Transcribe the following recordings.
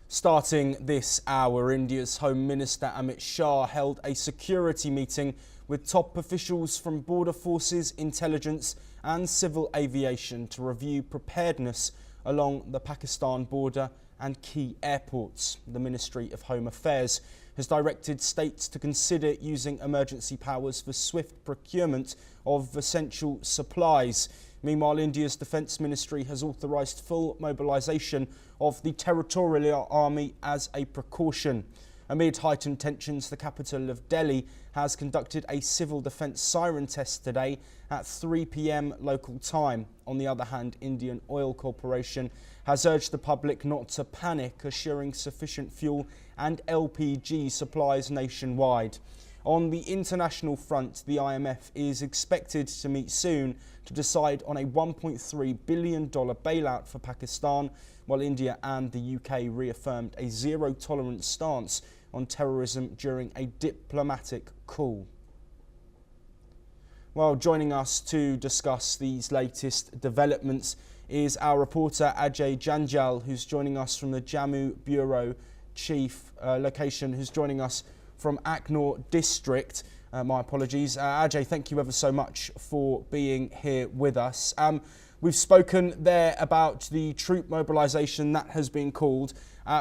Starting this hour, India's Home Minister Amit Shah held a security meeting with top officials from border forces, intelligence and civil aviation to review preparedness along the Pakistan border and key airports. The Ministry of Home Affairs has directed states to consider using emergency powers for swift procurement of essential supplies. Meanwhile, India's Defence Ministry has authorised full mobilisation of the Territorial Army as a precaution. Amid heightened tensions, the capital of Delhi has conducted a civil defence siren test today at 3 p.m. local time. On the other hand, Indian Oil Corporation has urged the public not to panic, assuring sufficient fuel and LPG supplies nationwide. On the international front, the IMF is expected to meet soon to decide on a $1.3 billion bailout for Pakistan, while India and the UK reaffirmed a zero-tolerance stance on terrorism during a diplomatic call. Well, joining us to discuss these latest developments is our reporter Ajay Janjal, who's joining us from the Jammu Bureau Chief location, who's joining us from Aknor District. My apologies. Ajay, thank you ever so much for being here with us. We've spoken there about the troop mobilisation that has been called.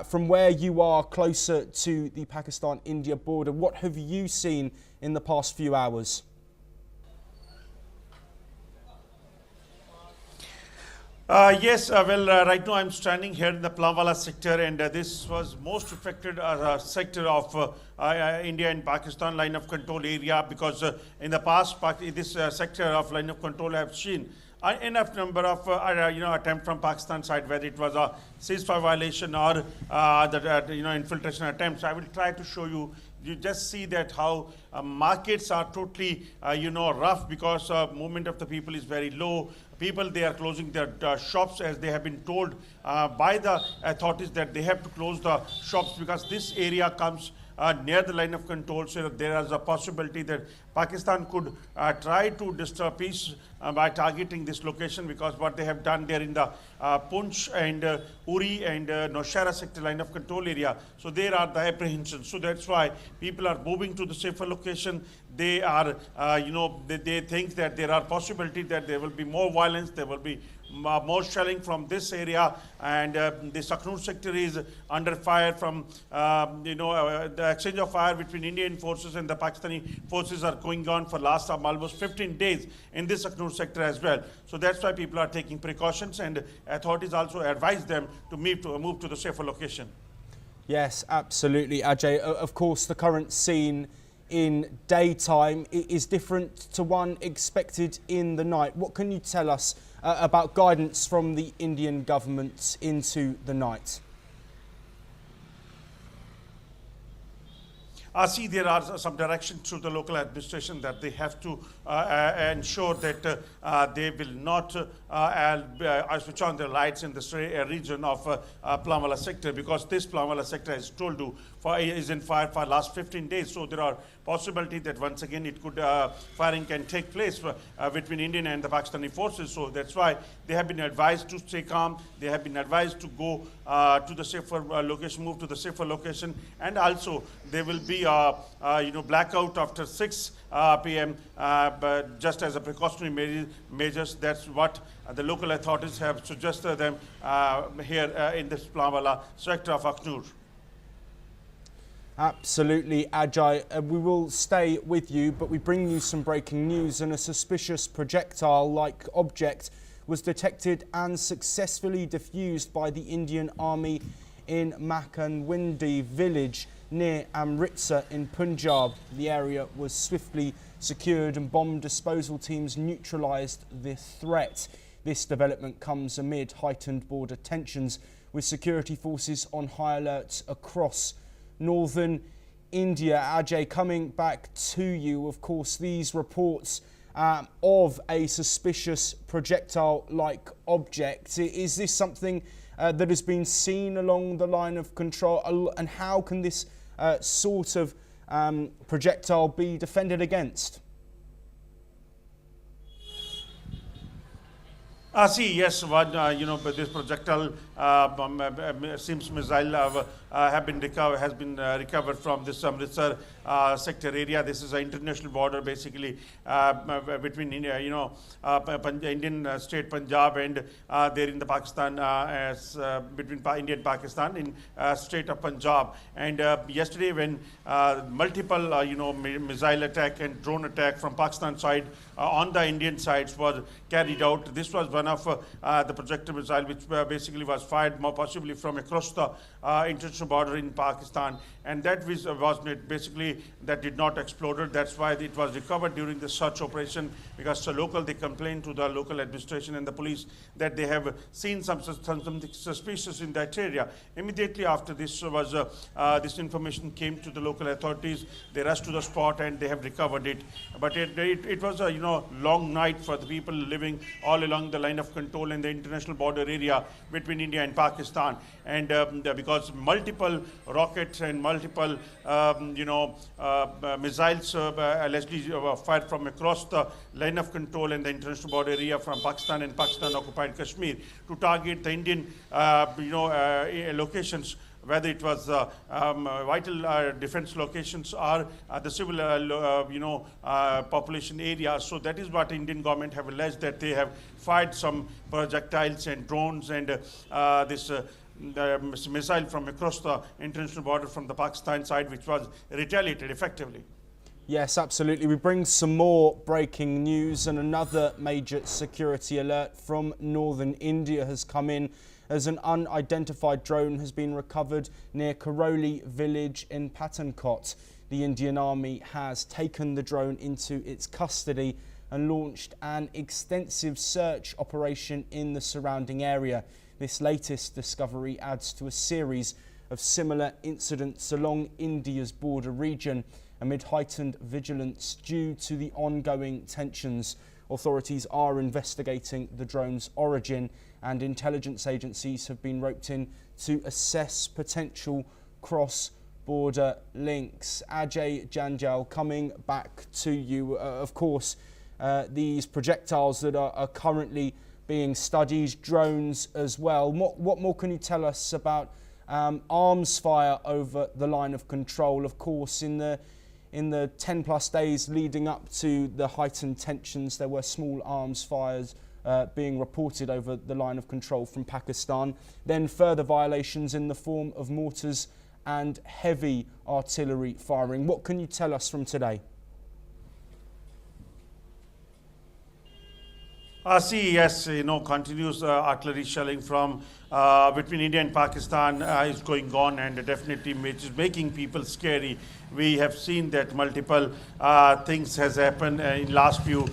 From where you are closer to the Pakistan-India border, what have you seen in the past few hours? Yes, right now I'm standing here in the Plamwala sector, and this was most affected sector of India and Pakistan line of control area, because in the past this sector of line of control have seen enough number of attempt from Pakistan side, whether it was a ceasefire violation or infiltration attempts. I will try to show you. You just see that how markets are totally rough, because movement of the people is very low. People, they are closing their shops, as they have been told by the authorities that they have to close the shops, because this area comes near the line of control. So there is a possibility that Pakistan could try to disturb peace by targeting this location, because what they have done there in the Punch and Uri and Nowshera sector line of control area. So there are the apprehensions. So that's why people are moving to the safer location. They are, they think that there are possibilities that there will be more violence, there will be more shelling from this area, and the Aknur sector is under fire from, the exchange of fire between Indian forces and the Pakistani forces are going on for last almost 15 days in this Aknur sector as well. So that's why people are taking precautions, and authorities also advise them to move to the safer location. Yes, absolutely, Ajay. Of course, the current scene in daytime is different to one expected in the night. What can you tell us about guidance from the Indian government into the night? See, there are some directions to the local administration that they have to ensure that they will not switch on the lights in the region of Plamwala sector, because this Plamwala sector is told to is in fire for last 15 days. So there are possibility that once again it could firing can take place between Indian and the Pakistani forces. So that's why they have been advised to stay calm. They have been advised to go to the safer location, move to the safer location, and also there will be blackout after 6 p.m. But just as a precautionary measures. That's what the local authorities have suggested them here in this Plamwala sector of Aknur. Absolutely, Ajay. We will stay with you, but we bring you some breaking news, and a suspicious projectile-like object was detected and successfully diffused by the Indian Army in Makhanwindi village near Amritsar in Punjab. The area was swiftly secured and bomb disposal teams neutralised the threat. This development comes amid heightened border tensions, with security forces on high alert across northern India. Ajay, coming back to you, of course, these reports of a suspicious projectile-like object, is this something that has been seen along the line of control, and how can this sort of projectile be defended against? Yes, this projectile seems missile has been recovered from this Amritsar sector area. This is an international border, basically between India, Indian state Punjab and there in the Pakistan, between India and Pakistan in state of Punjab. And yesterday, when multiple missile attack and drone attack from Pakistan side on the Indian sides was carried out. This was one of the projectile missile which basically was fired more possibly from across the international border in Pakistan, and that was basically that did not explode. That's why it was recovered during the search operation, because they complained to the local administration and the police that they have seen something suspicious in that area. Immediately after this this information came to the local authorities, they rushed to the spot and they have recovered it. But it was a long night for the people living all along the line of control in the international border area between India and Pakistan, and because multiple rockets and multiple missiles allegedly fired from across the line of control in the international border area from Pakistan and Pakistan occupied Kashmir to target the Indian locations, whether it was vital defense locations or the civil population areas. So that is what Indian government have alleged, that they have fired some projectiles and drones and this missile from across the international border from the Pakistan side, which was retaliated effectively. Yes, absolutely. We bring some more breaking news, and another major security alert from northern India has come in as an unidentified drone has been recovered near Karoli village in Pathankot. The Indian Army has taken the drone into its custody and launched an extensive search operation in the surrounding area. This latest discovery adds to a series of similar incidents along India's border region amid heightened vigilance due to the ongoing tensions. Authorities are investigating the drone's origin, and intelligence agencies have been roped in to assess potential cross-border links. Ajay Janjal, coming back to you. Of course, these projectiles that are currently being studied, drones as well. What more can you tell us about arms fire over the line of control? Of course, in the 10 plus days leading up to the heightened tensions, there were small arms fires being reported over the line of control from Pakistan. Then further violations in the form of mortars and heavy artillery firing. What can you tell us from today? Yes, continuous artillery shelling from between India and Pakistan is going on, and definitely which is making people scary. We have seen that multiple things has happened in last few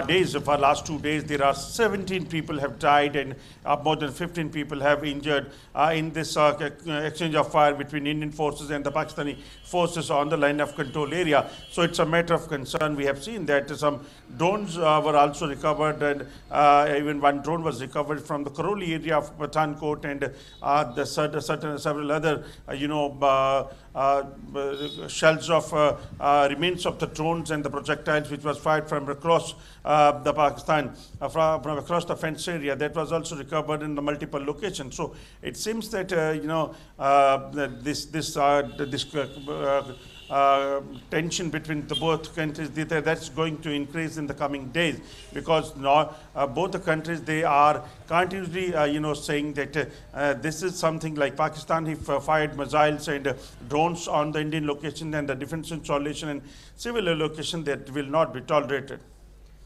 days. For last 2 days, there are 17 people have died and more than 15 people have injured in this exchange of fire between Indian forces and the Pakistani forces on the line of control area. So it's a matter of concern. We have seen that some drones were also recovered, and even one drone was recovered from the Karoli area of Pathankot, and several other shells of remains of the drones and the projectiles which was fired from across the Pakistan, from across the fence area, that was also recovered in the multiple locations. So it seems that tension between the both countries, that's going to increase in the coming days, because now both the countries, they are continuously saying that this is something like Pakistan he fired missiles and drones on the Indian location and the defense installation and civil location that will not be tolerated.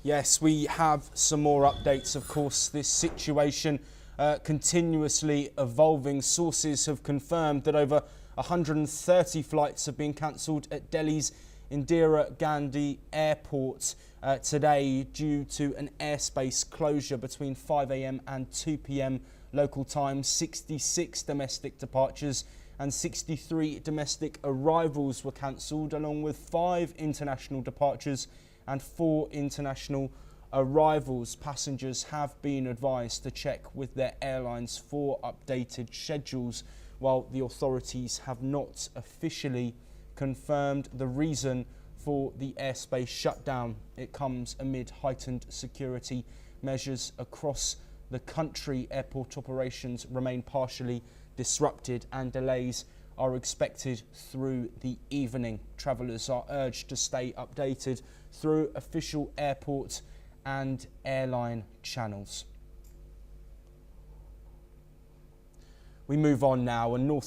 Yes, we have some more updates. Of course, this situation continuously evolving. Sources have confirmed that over 130 flights have been cancelled at Delhi's Indira Gandhi Airport today due to an airspace closure between 5 a.m. and 2 p.m. local time. 66 domestic departures and 63 domestic arrivals were cancelled, along with 5 international departures and 4 international arrivals. Passengers have been advised to check with their airlines for updated schedules, while the authorities have not officially confirmed the reason for the airspace shutdown. It comes amid heightened security measures across the country, airport operations remain partially disrupted and delays are expected through the evening. Travellers are urged to stay updated through official airport and airline channels. We move on now, and North